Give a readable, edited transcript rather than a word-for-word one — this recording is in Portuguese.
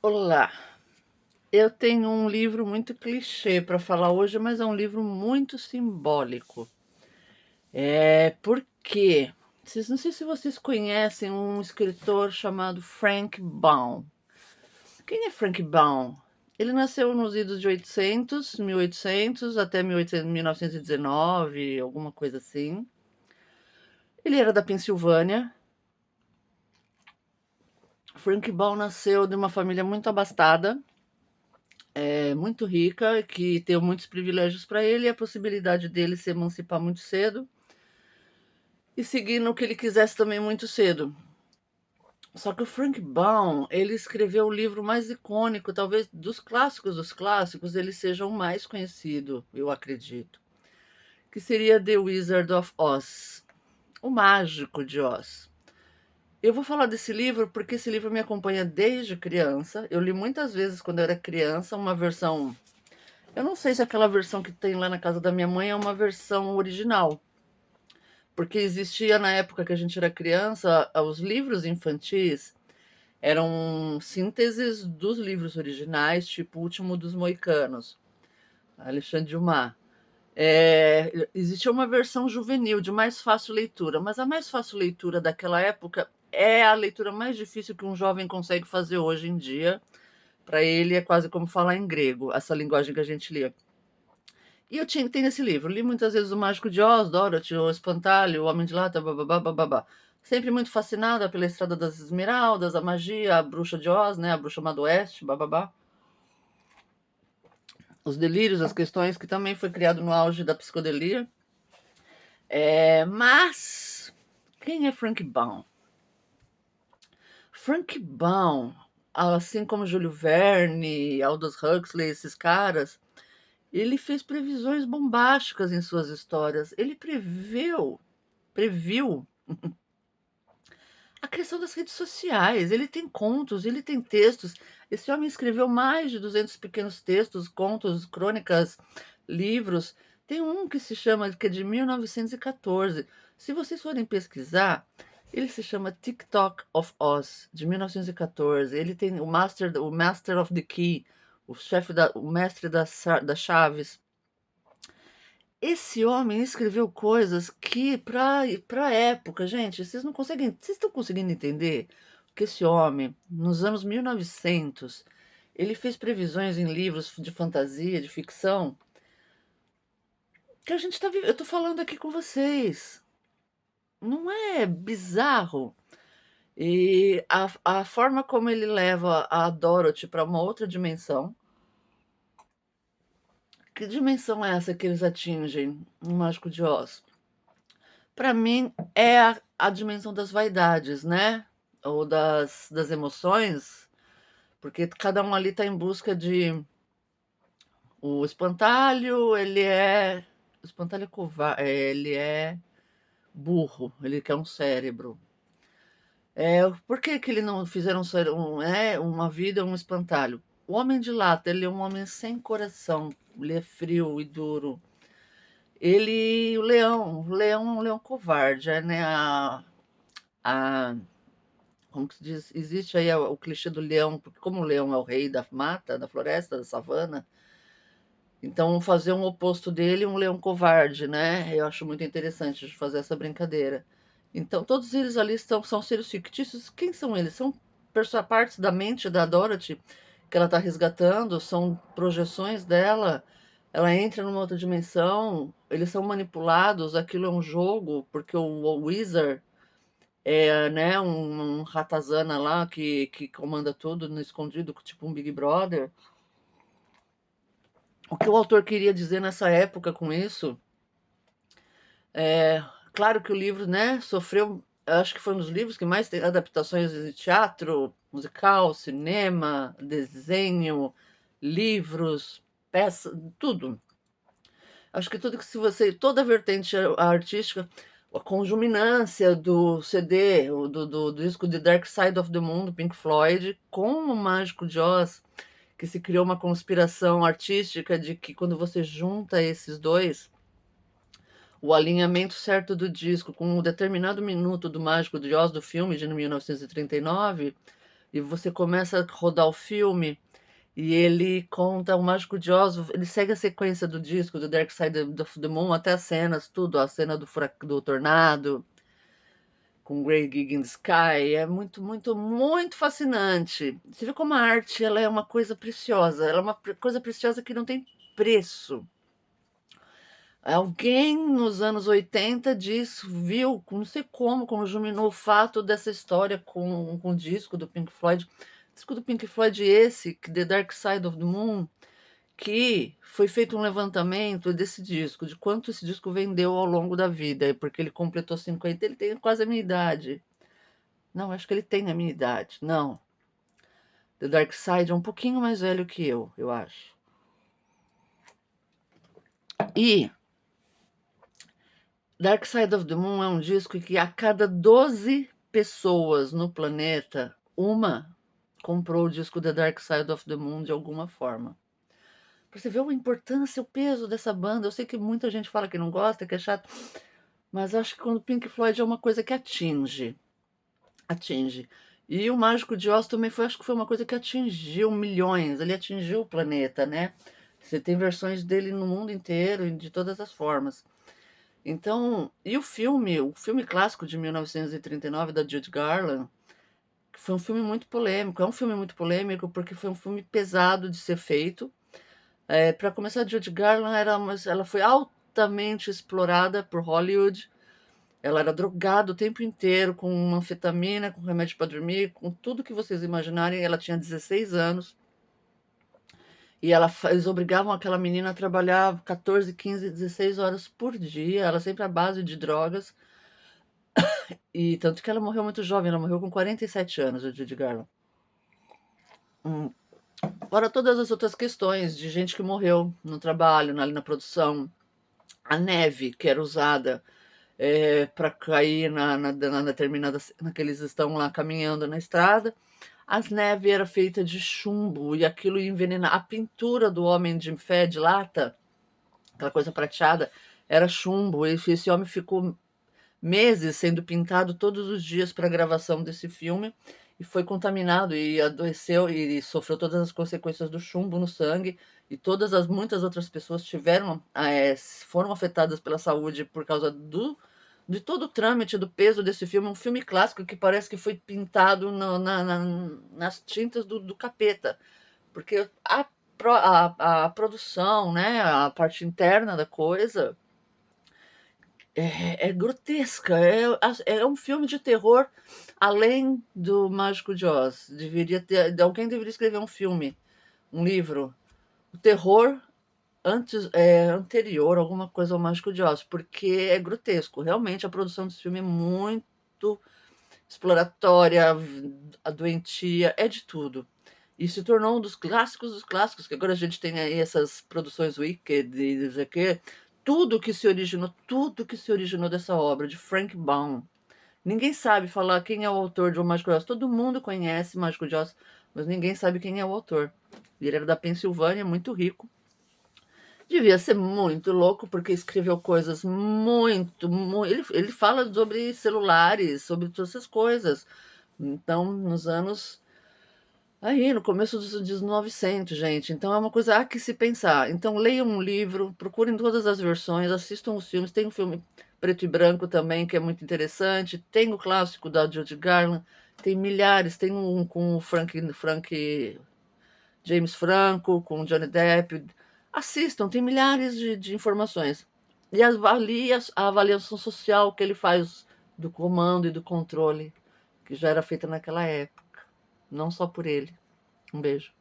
Olá, eu tenho um livro muito clichê para falar hoje, mas é um livro muito simbólico. Porque não sei se vocês conhecem um escritor chamado Frank Baum. Quem é Frank Baum? Ele nasceu nos idos de 1800 até 1919, alguma coisa assim. Ele era da Pensilvânia. Frank Baum nasceu de uma família muito abastada, muito rica, que deu muitos privilégios para ele e a possibilidade dele se emancipar muito cedo e seguir no que ele quisesse também muito cedo. Só que o Frank Baum, ele escreveu o livro mais icônico, talvez dos clássicos, ele seja o mais conhecido, eu acredito, que seria The Wizard of Oz, o Mágico de Oz. Eu vou falar desse livro porque esse livro me acompanha desde criança. Eu li muitas vezes quando eu era criança uma versão. Eu não sei se aquela versão que tem lá na casa da minha mãe é uma versão original, porque existia na época que a gente era criança, os livros infantis eram sínteses dos livros originais, tipo O Último dos Moicanos, Alexandre Dumas. Existia uma versão juvenil, de mais fácil leitura, mas a mais fácil leitura daquela época é a leitura mais difícil que um jovem consegue fazer hoje em dia. Para ele é quase como falar em grego, essa linguagem que a gente lia. E tenho esse livro. Li muitas vezes O Mágico de Oz, Dorothy, O Espantalho, O Homem de Lata, bababá, bababá. Sempre muito fascinada pela Estrada das Esmeraldas, a magia, a bruxa de Oz, né? A bruxa má do oeste, bababá. Os delírios, as questões, que também foi criado no auge da psicodelia. Mas quem é Frank Baum? Frank Baum, assim como Júlio Verne, Aldous Huxley, esses caras, ele fez previsões bombásticas em suas histórias. Ele previu a questão das redes sociais. Ele tem contos, ele tem textos. Esse homem escreveu mais de 200 pequenos textos, contos, crônicas, livros. Tem um que se chama, que é de 1914. Se vocês forem pesquisar, ele se chama TikTok of Oz, de 1914. Ele tem o Master of the Key, o mestre das chaves. Esse homem escreveu coisas que, para a época, gente, vocês estão conseguindo entender que esse homem, nos anos 1900, ele fez previsões em livros de fantasia, de ficção, que a gente está vivendo. Eu estou falando aqui com vocês. Não é bizarro? E a forma como ele leva a Dorothy para uma outra dimensão. Que dimensão é essa que eles atingem no Mágico de Oz? Para mim, é a dimensão das vaidades, né? Ou das emoções, porque cada um ali está em busca de. O espantalho, ele é. O espantalho é covarde, ele é burro, ele quer um cérebro. Por que, que ele não fizeram uma vida, um espantalho? O homem de lata, ele é um homem sem coração, ele é frio e duro. O leão é um leão covarde, né? A como que se diz? Existe aí o clichê do leão, porque como o leão é o rei da mata, da floresta, da savana, então fazer um oposto dele, um leão covarde, né? Eu acho muito interessante de fazer essa brincadeira. Então todos eles ali são seres fictícios. Quem são eles? São partes da mente da Dorothy que ela está resgatando, são projeções dela. Ela entra numa outra dimensão, eles são manipulados, aquilo é um jogo, porque o Wizard né, um ratazana lá que comanda tudo no escondido, tipo um Big Brother. O que o autor queria dizer nessa época com isso, é claro que o livro, né, sofreu, acho que foi um dos livros que mais tem adaptações de teatro, musical, cinema, desenho, livros, peças, tudo. Acho que tudo que se você, toda a vertente artística, a conjuminância do CD, do disco de Dark Side of the Moon, do Pink Floyd, com o Mágico de Oz, que se criou uma conspiração artística de que quando você junta esses dois, o alinhamento certo do disco com um determinado minuto do Mágico de Oz do filme de 1939, e você começa a rodar o filme, e ele conta o Mágico de Oz, ele segue a sequência do disco, do Dark Side of the Moon, até as cenas, tudo, a cena do tornado, com Grey Gig in the Sky, é muito, muito, muito fascinante. Você vê como a arte ela é uma coisa preciosa, ela é uma coisa preciosa que não tem preço. Alguém nos anos 80 viu, não sei como, conjuminou o fato dessa história com o disco do Pink Floyd. O disco do Pink Floyd, esse, The Dark Side of the Moon, que foi feito um levantamento desse disco, de quanto esse disco vendeu ao longo da vida, porque ele completou 50, ele tem quase a minha idade. Não, acho que ele tem a minha idade. Não. The Dark Side é um pouquinho mais velho que eu acho. E Dark Side of the Moon é um disco que a cada 12 pessoas no planeta, uma comprou o disco The Dark Side of the Moon de alguma forma. Pra você ver a importância, o peso dessa banda. Eu sei que muita gente fala que não gosta, que é chato, mas acho que quando Pink Floyd é uma coisa que atinge. Atinge. E o Mágico de Oz também foi, acho que foi uma coisa que atingiu milhões, ele atingiu o planeta, né? Você tem versões dele no mundo inteiro, de todas as formas. Então, e o filme clássico de 1939 da Judy Garland, que foi um filme muito polêmico. É um filme muito polêmico porque foi um filme pesado de ser feito. Para começar, a Judy Garland ela foi altamente explorada por Hollywood. Ela era drogada o tempo inteiro com anfetamina, com remédio para dormir, com tudo que vocês imaginarem. Ela tinha 16 anos. E eles obrigavam aquela menina a trabalhar 14, 15, 16 horas por dia, ela sempre à base de drogas. E tanto que ela morreu muito jovem, ela morreu com 47 anos, a Judy Garland. Hum. Fora todas as outras questões de gente que morreu no trabalho, ali na produção. A neve que era usada para cair na determinada cena que eles estão lá caminhando na estrada. As neves era feita de chumbo e aquilo envenenava. A pintura do Homem de Fé de lata, aquela coisa prateada, era chumbo. E esse homem ficou meses sendo pintado todos os dias para a gravação desse filme e foi contaminado e adoeceu e sofreu todas as consequências do chumbo no sangue e muitas outras pessoas foram afetadas pela saúde por causa de todo o trâmite do peso desse filme, um filme clássico que parece que foi pintado nas tintas do capeta, porque a produção, né, a parte interna da coisa é grotesca, é um filme de terror além do Mágico de Oz. Alguém deveria escrever um filme, um livro, o terror anterior, alguma coisa ao Mágico de Oz, porque é grotesco. Realmente a produção desse filme é muito exploratória, a doentia, é de tudo. E se tornou um dos clássicos, que agora a gente tem aí essas produções Wicked e não sei o quê, tudo que se originou dessa obra, de Frank Baum. Ninguém sabe falar quem é o autor de O Mágico de Oz. Todo mundo conhece Mágico de Oz, mas ninguém sabe quem é o autor. Ele era da Pensilvânia, muito rico. Devia ser muito louco, porque escreveu coisas ele fala sobre celulares, sobre todas essas coisas. Então, nos anos aí, no começo dos 900, gente. Então é uma coisa há que se pensar. Então leiam um livro, procurem todas as versões, assistam os filmes. Tem um filme preto e branco também, que é muito interessante. Tem o clássico da Judy Garland. Tem milhares. Tem um com o James Franco, com o Johnny Depp. Assistam, tem milhares de informações. E avalie a avaliação social que ele faz do comando e do controle, que já era feita naquela época. Não só por ele. Um beijo.